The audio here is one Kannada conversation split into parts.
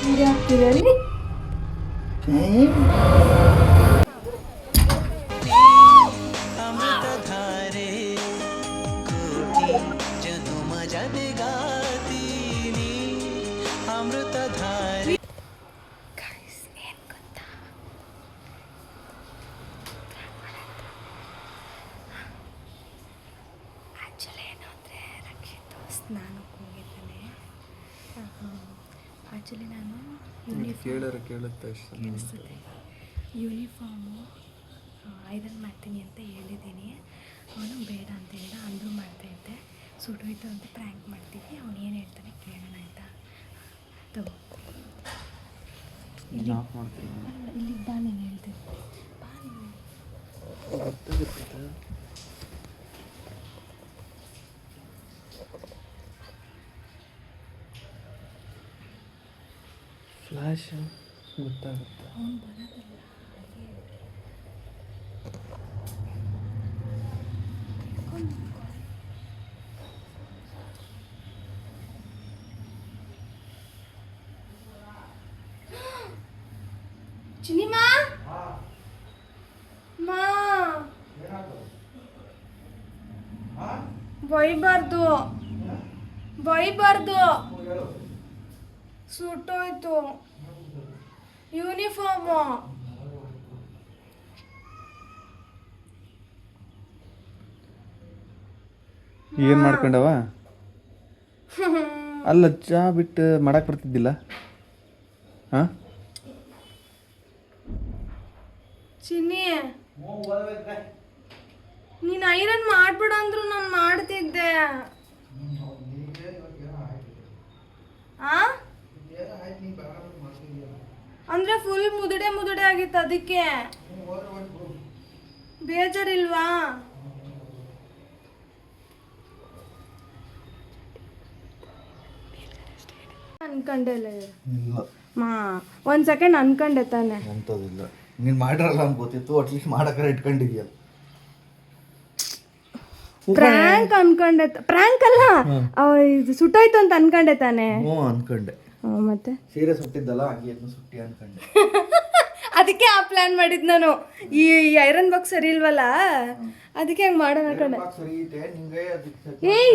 ವಿಡಿಯೋ ಹಾಕ್ತಿದೆ ಅಲ್ಲಿ ಸ್ನಾನಕ್ಕೆ ಹೋಗಿದ್ದಾನೆ. ಆ್ಯಕ್ಚುಲಿ ನಾನು ಕೇಳಿಸ್ತದೆ ಯೂನಿಫಾರ್ಮು ಐರನ್ ಮಾಡ್ತೀನಿ ಅಂತ ಹೇಳಿದ್ದೀನಿ. ಅವನು ಬೇಡ ಅಂತ ಹೇಳಿದ, ಅಂದರೂ ಮಾಡ್ತಾಯಿದ್ದೆ. ಸುಟ್ಟೋಯ್ತು ಅಂತ ಪ್ರ್ಯಾಂಕ್ ಮಾಡ್ತೀವಿ. ಅವನು ಏನು ಹೇಳ್ತಾನೆ ಕೇಳೋಣ ಆಯಿತಾ? ತಗೋ ಇಲ್ಲಿಗೆ ಬಾ, ನೀನು ಹೇಳ್ತೀನಿ ಬಾ. ನೀನು ಫ್ಲಾಶ್ ಗೊತ್ತಾಗುತ್ತೆ. ಅವನು ಬರೋದಿಲ್ಲ. ಚಿನಿಮಾ ಮಾ ಬೈಬಾರ್ದು ಸುಟ್ಟೋಯ್ತು ಯೂನಿಫಾರ್ಮು. ಏನು ಮಾಡ್ಕೊಂಡವ? ಅಲ್ಲ ಚಾ ಬಿಟ್ಟು ಮಾಡಕ್ಕೆ ಬರ್ತಿದ್ದಿಲ್ಲ? ಹಾಂ ಚಿನ್ನಿ, ನೀನು ಐರನ್ ಮಾಡ್ಬಿಡ ಅಂದ್ರು ನಾನು ಮಾಡ್ತಿದ್ದೆ. ಅಂದ್ರೆ ಫುಲ್ ಮುದುಡೆ ಆಗಿತ್ತು, ಅದಕ್ಕೆ ಬೇಜಾರಿಲ್ವಾ? ಅನ್ಕೊಂಡೆ ಮಾ, ಒಂದು ಸೆಕೆಂಡ್ ಅನ್ಕೊಂಡೆ ತಾನೆ. ಅಂಥದ್ದಿಲ್ಲ, ನೀನು ಮಾಡಿರಲ್ಲ ಅಂತ ಗೊತ್ತಿತ್ತು. ಅಟ್ಲೀಸ್ಟ್ ಮಾಡಕ್ಕಾರ ಇಟ್ಕೊಂಡಿದ್ಯಲ್ಲ. ಪ್ರ್ಯಾಂಕ್ ಅನ್ಕೊಂಡೆ. ಪ್ರ್ಯಾಂಕ್ ಅಲ್ಲ, ಇದು ಸುಟ್ಟಾಯ್ತು ಅಂತ ಅನ್ಕೊಂಡೆ ತಾನೆ. ಅನ್ಕೊಂಡೆ. ಮತ್ತೆ ಸೀರೆ ಸುಟ್ಟಿದ್ದಲ್ಲ, ಹಾಗೆ ಸುಟ್ಟಿ ಅನ್ಕೊಂಡೆ. ಅದಕ್ಕೆ ಆ ಪ್ಲಾನ್ ಮಾಡಿದ್ ನಾನು. ಈ ಐರನ್ ಬಾಕ್ಸ್ ಸರಿ ಇಲ್ವಲ್ಲ, ಅದಕ್ಕೆ ಹಂಗೆ ಮಾಡೋಣ ಅನ್ಕೊಂಡೆ.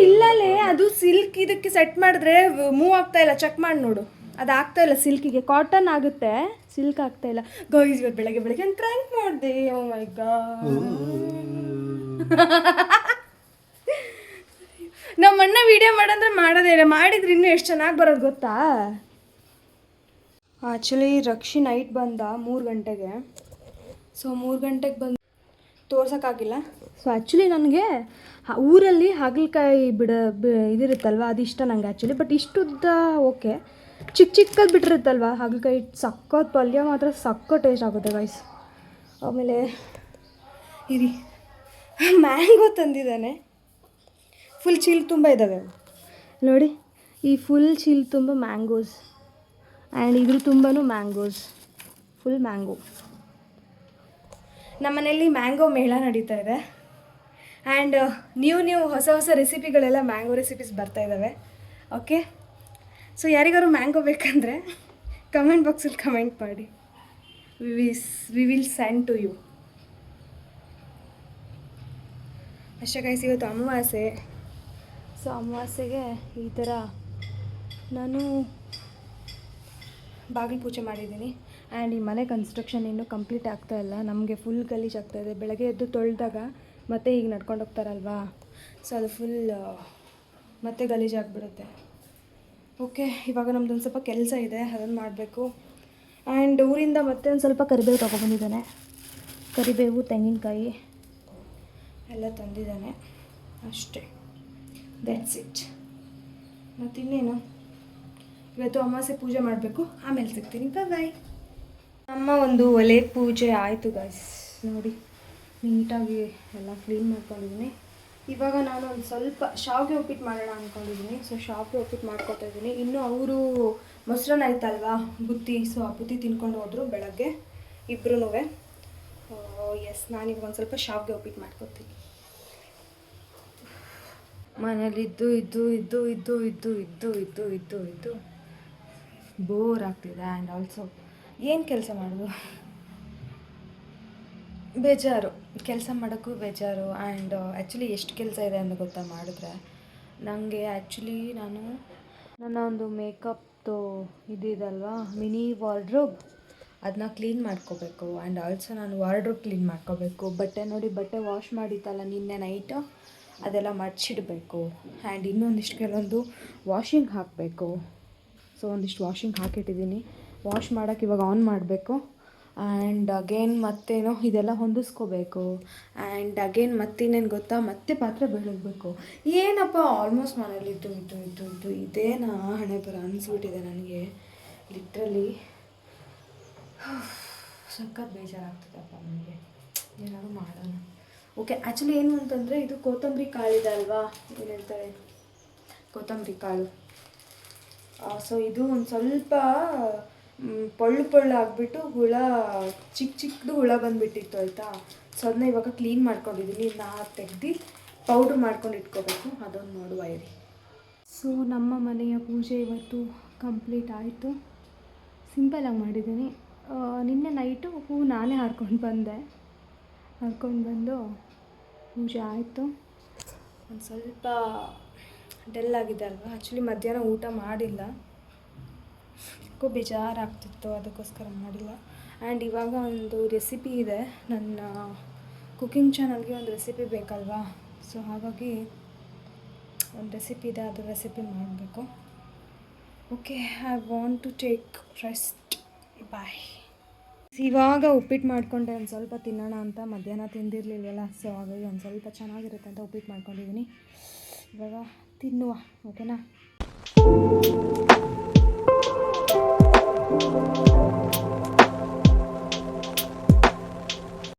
ಇಲ್ಲಲೇ, ಅದು ಸಿಲ್ಕ್ ಇದಕ್ಕೆ ಸೆಟ್ ಮಾಡಿದ್ರೆ ಮೂವ್ ಆಗ್ತಾ ಇಲ್ಲ. ಚೆಕ್ ಮಾಡಿ ನೋಡು, ಅದು ಆಗ್ತಾ ಇಲ್ಲ. ಸಿಲ್ಕಿಗೆ ಕಾಟನ್ ಆಗುತ್ತೆ, ಸಿಲ್ಕ್ ಆಗ್ತಾ ಇಲ್ಲ. ಗೈಸ್, ಇವತ್ತು ಬೆಳಗ್ಗೆ ಒಂದು ಪ್ರ್ಯಾಂಕ್ ಮಾಡಿದೆ. ಓ ಮೈ ಗಾಡ್. ನಮ್ಮ ಅಣ್ಣ ವಿಡಿಯೋ ಮಾಡಂದ್ರೆ ಮಾಡೋದೇ ಇಲ್ಲ. ಮಾಡಿದ್ರೆ ಇನ್ನೂ ಎಷ್ಟು ಚೆನ್ನಾಗಿ ಬರೋದು ಗೊತ್ತಾ? ಆ್ಯಕ್ಚುಲಿ ರಕ್ಷಿ ನೈಟ್ ಬಂದ 3 ಗಂಟೆಗೆ. ಸೊ 3 ಗಂಟೆಗೆ ಬಂದು ತೋರ್ಸೋಕ್ಕಾಗಿಲ್ಲ. ಸೊ ಆ್ಯಕ್ಚುಲಿ ನನಗೆ ಊರಲ್ಲಿ ಹಾಗಲಕಾಯಿ ಇದಿರುತ್ತಲ್ವ, ಅದು ಇಷ್ಟ ನನಗೆ ಆ್ಯಕ್ಚುಲಿ. ಬಟ್ ಇಷ್ಟುದ್ದ ಓಕೆ, ಚಿಕ್ಕದು ಬಿಟ್ಟಿರುತ್ತಲ್ವ ಹಾಗಲಕಾಯಿ, ಸಕ್ಕತ್ ಪಲ್ಯ ಮಾತ್ರ ಸಕ್ಕ ಟೇಸ್ಟ್ ಆಗುತ್ತೆ ಗೈಸ್. ಆಮೇಲೆ ಇರಿ, ಮ್ಯಾಂಗೋ ತಂದಿದ್ದಾನೆ. ಫುಲ್ ಚೀಲ ತುಂಬ ಇದ್ದಾವೆ ನೋಡಿ. ಈ ಫುಲ್ ಚೀಲ ತುಂಬ ಮ್ಯಾಂಗೋಸ್, ಆ್ಯಂಡ್ ಇದ್ರ ತುಂಬಾ ಮ್ಯಾಂಗೋಸ್, ಫುಲ್ ಮ್ಯಾಂಗೋ. ನಮ್ಮ ಮನೆಯಲ್ಲಿ ಮ್ಯಾಂಗೋ ಮೇಳ ನಡೀತಾ ಇದೆ. ಆ್ಯಂಡ್ ನೀವು ಹೊಸ ರೆಸಿಪಿಗಳೆಲ್ಲ ಮ್ಯಾಂಗೋ ರೆಸಿಪೀಸ್ ಬರ್ತಾಯಿದ್ದಾವೆ. ಓಕೆ, ಸೊ ಯಾರಿಗಾರು ಮ್ಯಾಂಗೋ ಬೇಕಂದರೆ ಕಮೆಂಟ್ ಬಾಕ್ಸಲ್ಲಿ ಕಮೆಂಟ್ ಮಾಡಿ. We will send to you. ಅಷ್ಟೇ ಗೈಸ್, ಇವತ್ತು ಅಮಾವಾಸ್ಯೆ. ಸೊ ಅಮಾವಾಸ್ಯೆಗೆ ಈ ಥರ ನಾನು ಬಾಗಿಲು ಪೂಜೆ ಮಾಡಿದ್ದೀನಿ. ಆ್ಯಂಡ್ ಈ ಮನೆ ಕನ್ಸ್ಟ್ರಕ್ಷನ್ ಇನ್ನೂ ಕಂಪ್ಲೀಟ್ ಆಗ್ತಾಯಿಲ್ಲ. ನಮಗೆ ಫುಲ್ ಗಲೀಜು ಆಗ್ತಾಯಿದೆ. ಬೆಳಗ್ಗೆ ಎದ್ದು ತೊಳೆದಾಗ ಮತ್ತೆ ಈಗ ನಡ್ಕೊಂಡು ಹೋಗ್ತಾರಲ್ವಾ, ಸೊ ಅದು ಫುಲ್ ಮತ್ತೆ ಗಲೀಜಾಗಿಬಿಡುತ್ತೆ. ಓಕೆ, ಇವಾಗ ನಮ್ದು ಒಂದು ಸ್ವಲ್ಪ ಕೆಲಸ ಇದೆ, ಅದನ್ನು ಮಾಡಬೇಕು. ಆ್ಯಂಡ್ ಊರಿಂದ ಮತ್ತೆ ಒಂದು ಸ್ವಲ್ಪ ಕರಿಬೇವು ತೊಗೊಬಂದಿದ್ದಾನೆ. ಕರಿಬೇವು, ತೆಂಗಿನಕಾಯಿ ಎಲ್ಲ ತಂದಿದ್ದಾನೆ. ಅಷ್ಟೇ, ದಟ್ಸ್ ಇಟ್. ಮತ್ತಿನ್ನೇನು, ಇವತ್ತು ಅಮಾವಾಸ್ಯೆ ಪೂಜೆ ಮಾಡಬೇಕು. ಆಮೇಲೆ ಸಿಗ್ತೀನಿ, ಬಾಯ್. ನಮ್ಮ ಒಂದು ಒಲೆ ಪೂಜೆ ಆಯಿತು ಗೈಸ್. ನೋಡಿ, ನೀಟಾಗಿ ಎಲ್ಲ ಕ್ಲೀನ್ ಮಾಡ್ಕೊಂಡಿದ್ದೀನಿ. ಇವಾಗ ನಾನು ಒಂದು ಸ್ವಲ್ಪ ಶಾವಿಗೆ ಉಪ್ಪಿಟ್ಟು ಮಾಡೋಣ ಅಂದ್ಕೊಂಡಿದ್ದೀನಿ. ಸೊ ಶಾವಿಗೆ ಉಪ್ಪಿಟ್ಟು ಮಾಡ್ಕೊತಾ ಇದ್ದೀನಿ. ಇನ್ನೂ ಅವರು ಮೊಸರನ್ನ ಆಯ್ತಲ್ವಾ, ಬುತ್ತಿ. ಸೊ ಆ ಬುತ್ತಿ ತಿನ್ಕೊಂಡು ಹೋದರು ಬೆಳಗ್ಗೆ ಇಬ್ಬರೂ. ಎಸ್, ನಾನಿವಾಗ ಒಂದು ಸ್ವಲ್ಪ ಶಾವಿಗೆ ಉಪ್ಪಿಟ್ಟು ಮಾಡ್ಕೊತೀನಿ. ಮನೇಲಿದ್ದು ಬೋರ್ ಆಗ್ತಿದೆ. ಆ್ಯಂಡ್ ಆಲ್ಸೋ ಏನು ಕೆಲಸ ಮಾಡೋದು, ಬೇಜಾರು, ಕೆಲಸ ಮಾಡೋಕ್ಕೂ ಬೇಜಾರು. ಆ್ಯಂಡ್ ಆ್ಯಕ್ಚುಲಿ ಎಷ್ಟು ಕೆಲಸ ಇದೆ ಅಂತ ಗೊತ್ತಾ ಮಾಡಿದ್ರೆ. ನನಗೆ ಆ್ಯಕ್ಚುಲಿ ನನ್ನ ಒಂದು ಮೇಕಪ್ದು ಇದಿದಲ್ವಾ ಮಿನಿ ವಾರ್ಡ್ರೋಬ್, ಅದನ್ನ ಕ್ಲೀನ್ ಮಾಡ್ಕೋಬೇಕು. ಆ್ಯಂಡ್ ಆಲ್ಸೋ ನಾನು ವಾರ್ಡ್ರೋಬ್ ಕ್ಲೀನ್ ಮಾಡ್ಕೋಬೇಕು. ಬಟ್ಟೆ ನೋಡಿ, ಬಟ್ಟೆ ವಾಶ್ ಮಾಡಿತ್ತಲ್ಲ ನಿನ್ನೆ ನೈಟು, ಅದೆಲ್ಲ ಮಡ್ಚಿಡಬೇಕು. ಆ್ಯಂಡ್ ಇನ್ನೊಂದಿಷ್ಟು ಕೆಲವೊಂದು ವಾಷಿಂಗ್ ಹಾಕಬೇಕು. ಸೊ ಒಂದಿಷ್ಟು ವಾಷಿಂಗ್ ಹಾಕಿಟ್ಟಿದ್ದೀನಿ. ವಾಶ್ ಮಾಡೋಕ್ಕೆ ಇವಾಗ ಆನ್ ಮಾಡಬೇಕು. ಆ್ಯಂಡ್ ಅಗೇನ್ ಮತ್ತೇನೋ ಇದೆಲ್ಲ ಹೊಂದಿಸ್ಕೋಬೇಕು. ಆ್ಯಂಡ್ ಅಗೇನ್ ಮತ್ತಿನ್ನೇನು ಗೊತ್ತಾ, ಮತ್ತೆ ಪಾತ್ರೆ ಬೆಳಗಬೇಕು. ಏನಪ್ಪ ಆಲ್ಮೋಸ್ಟ್ ಮನೇಲಿ ಇದ್ದು ಇದೇನಾ ಹಣೆ ಬರ ಅನಿಸ್ಬಿಟ್ಟಿದೆ ನನಗೆ. ಲಿಟ್ರಲಿ ಸಖತ್ ಬೇಜಾರಾಗ್ತದಪ್ಪ ನನಗೆ. ಏನಾದರೂ ಮಾಡೋಣ. ಓಕೆ, ಆ್ಯಕ್ಚುಲಿ ಏನು ಅಂತಂದರೆ ಇದು ಕೊತ್ತಂಬರಿ ಕಾಳಿದೆ ಅಲ್ವಾ, ಏನು ಹೇಳ್ತಾರೆ ಕೊತ್ತಂಬರಿ ಕಾಳು. ಸೊ ಇದು ಒಂದು ಸ್ವಲ್ಪ ಪೊಳ್ಳು ಆಗಿಬಿಟ್ಟು ಹುಳ ಚಿಕ್ಕದು ಹುಳ ಬಂದುಬಿಟ್ಟಿತ್ತು ಆಯಿತಾ. ಸೊ ಅದನ್ನ ಇವಾಗ ಕ್ಲೀನ್ ಮಾಡ್ಕೊಂಡಿದ್ದೀನಿ. ಇದನ್ನ ತೆಗ್ದು ಪೌಡ್ರ್ ಮಾಡ್ಕೊಂಡು ಇಟ್ಕೋಬೇಕು. ಅದೊಂದು ನೋಡುವ ಇರಿ. ಸೊ ನಮ್ಮ ಮನೆಯ ಪೂಜೆ ಇವತ್ತು ಕಂಪ್ಲೀಟ್ ಆಯಿತು. ಸಿಂಪಲಾಗಿ ಮಾಡಿದ್ದೀನಿ. ನಿನ್ನೆ ನೈಟು ಹೂವು ನಾನೇ ಹರ್ಕೊಂಡು ಬಂದು ಪೂಜೆ ಆಯಿತು. ಒಂದು ಸ್ವಲ್ಪ ಡಲ್ ಆಗಿದೆ ಅಲ್ವಾ. ಆ್ಯಕ್ಚುಲಿ ಮಧ್ಯಾಹ್ನ ಊಟ ಮಾಡಿಲ್ಲ, ಬೇಜಾರಾಗ್ತಿತ್ತು, ಅದಕ್ಕೋಸ್ಕರ ಮಾಡಿಲ್ಲ. ಆ್ಯಂಡ್ ಇವಾಗ ಒಂದು ರೆಸಿಪಿ ಇದೆ, ನನ್ನ ಕುಕ್ಕಿಂಗ್ ಚಾನಲ್ಗೆ ಒಂದು ರೆಸಿಪಿ ಬೇಕಲ್ವಾ. ಸೊ ಹಾಗಾಗಿ ಒಂದು ರೆಸಿಪಿ ಇದೆ, ಅದು ರೆಸಿಪಿ ಮಾಡಬೇಕು. Okay, I want to take rest. Bye. ಇವಾಗ ಉಪ್ಪಿಟ್ಟು ಮಾಡಿಕೊಂಡೆ ಒಂದು ಸ್ವಲ್ಪ ತಿನ್ನೋಣ ಅಂತ. ಮಧ್ಯಾಹ್ನ ತಿಂದಿರಲಿಲ್ಲವಲ್ಲ, ಸೊ ಹಾಗಾಗಿ ಒಂದು ಸ್ವಲ್ಪ ಚೆನ್ನಾಗಿರುತ್ತೆ ಅಂತ ಉಪ್ಪಿಟ್ಟು ಮಾಡ್ಕೊಂಡಿದ್ದೀನಿ. ಇವಾಗ ತಿನ್ನುವ, ಓಕೆನಾ.